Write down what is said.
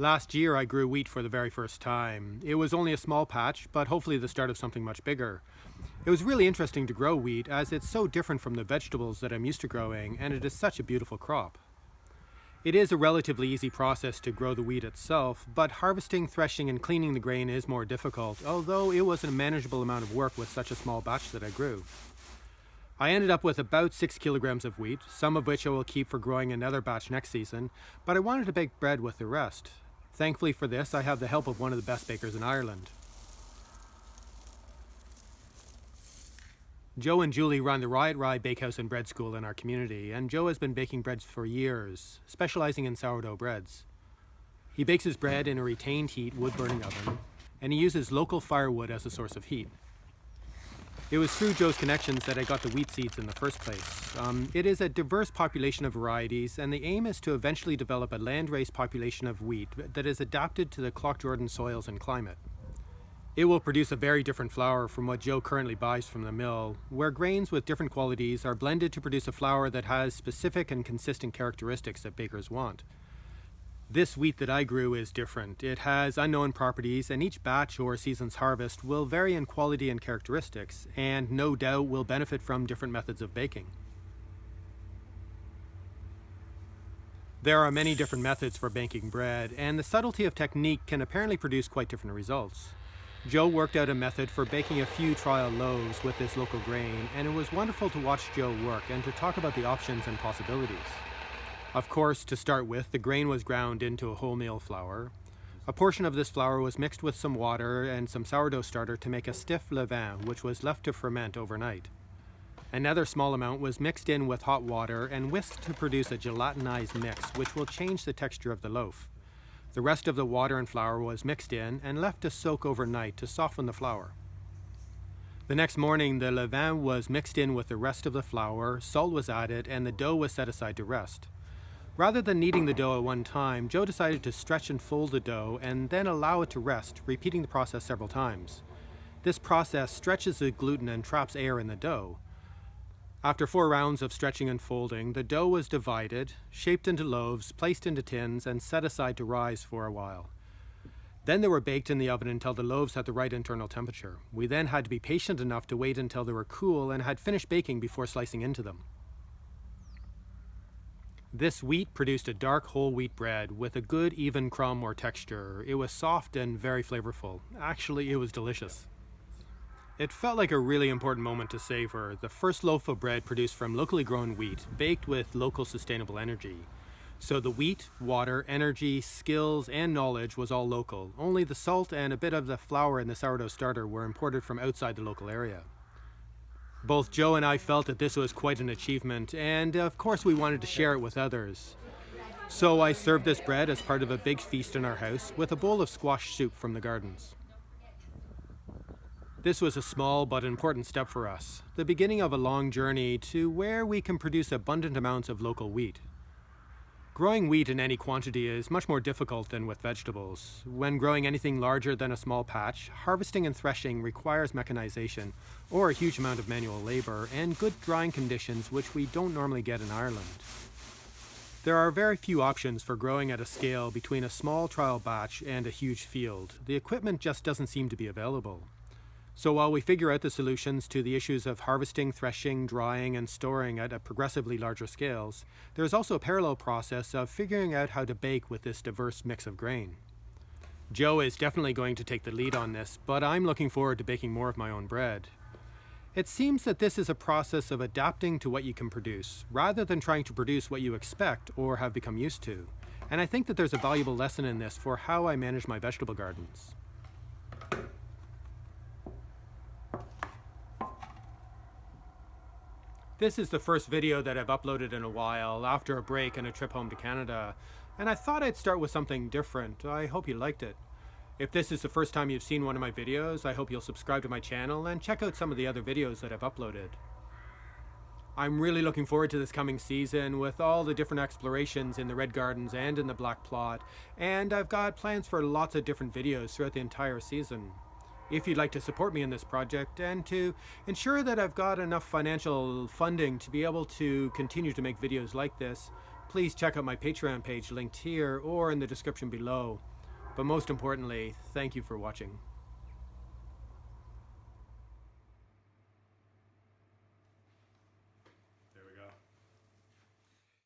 Last year I grew wheat for the very first time. It was only a small patch, but hopefully the start of something much bigger. It was really interesting to grow wheat as it's so different from the vegetables that I'm used to growing, and it is such a beautiful crop. It is a relatively easy process to grow the wheat itself, but harvesting, threshing, and cleaning the grain is more difficult, although it was a manageable amount of work with such a small batch that I grew. I ended up with about 6 kilograms of wheat, some of which I will keep for growing another batch next season, but I wanted to bake bread with the rest. Thankfully for this, I have the help of one of the best bakers in Ireland. Joe and Julie run the Riot Rye Bakehouse and Bread School in our community, and Joe has been baking breads for years, specializing in sourdough breads. He bakes his bread in a retained heat wood-burning oven, and he uses local firewood as a source of heat. It was through Joe's connections that I got the wheat seeds in the first place. It is a diverse population of varieties, and the aim is to eventually develop a landrace population of wheat that is adapted to the Clough-Jordan soils and climate. It will produce a very different flour from what Joe currently buys from the mill, where grains with different qualities are blended to produce a flour that has specific and consistent characteristics that bakers want. This wheat that I grew is different. It has unknown properties, and each batch or season's harvest will vary in quality and characteristics, and no doubt will benefit from different methods of baking. There are many different methods for baking bread, and the subtlety of technique can apparently produce quite different results. Joe worked out a method for baking a few trial loaves with this local grain, and it was wonderful to watch Joe work and to talk about the options and possibilities. Of course, to start with, the grain was ground into a wholemeal flour. A portion of this flour was mixed with some water and some sourdough starter to make a stiff levain, which was left to ferment overnight. Another small amount was mixed in with hot water and whisked to produce a gelatinized mix, which will change the texture of the loaf. The rest of the water and flour was mixed in and left to soak overnight to soften the flour. The next morning, the levain was mixed in with the rest of the flour, salt was added, and the dough was set aside to rest. Rather than kneading the dough at one time, Joe decided to stretch and fold the dough and then allow it to rest, repeating the process several times. This process stretches the gluten and traps air in the dough. After 4 rounds of stretching and folding, the dough was divided, shaped into loaves, placed into tins, and set aside to rise for a while. Then they were baked in the oven until the loaves had the right internal temperature. We then had to be patient enough to wait until they were cool and had finished baking before slicing into them. This wheat produced a dark whole wheat bread with a good even crumb or texture. It was soft and very flavorful. Actually, it was delicious. It felt like a really important moment to savor. The first loaf of bread produced from locally grown wheat, baked with local sustainable energy. So the wheat, water, energy, skills, and knowledge was all local. Only the salt and a bit of the flour and the sourdough starter were imported from outside the local area. Both Joe and I felt that this was quite an achievement, and of course we wanted to share it with others. So I served this bread as part of a big feast in our house with a bowl of squash soup from the gardens. This was a small but important step for us, the beginning of a long journey to where we can produce abundant amounts of local wheat. Growing wheat in any quantity is much more difficult than with vegetables. When growing anything larger than a small patch, harvesting and threshing requires mechanization or a huge amount of manual labor and good drying conditions which we don't normally get in Ireland. There are very few options for growing at a scale between a small trial batch and a huge field. The equipment just doesn't seem to be available. So while we figure out the solutions to the issues of harvesting, threshing, drying, and storing at a progressively larger scales, there is also a parallel process of figuring out how to bake with this diverse mix of grain. Joe is definitely going to take the lead on this, but I'm looking forward to baking more of my own bread. It seems that this is a process of adapting to what you can produce, rather than trying to produce what you expect or have become used to. And I think that there's a valuable lesson in this for how I manage my vegetable gardens. This is the first video that I've uploaded in a while after a break and a trip home to Canada, and I thought I'd start with something different. I hope you liked it. If this is the first time you've seen one of my videos, I hope you'll subscribe to my channel and check out some of the other videos that I've uploaded. I'm really looking forward to this coming season with all the different explorations in the Red Gardens and in the Black Plot, and I've got plans for lots of different videos throughout the entire season. If you'd like to support me in this project and to ensure that I've got enough financial funding to be able to continue to make videos like this, please check out my Patreon page linked here or in the description below. But most importantly, thank you for watching.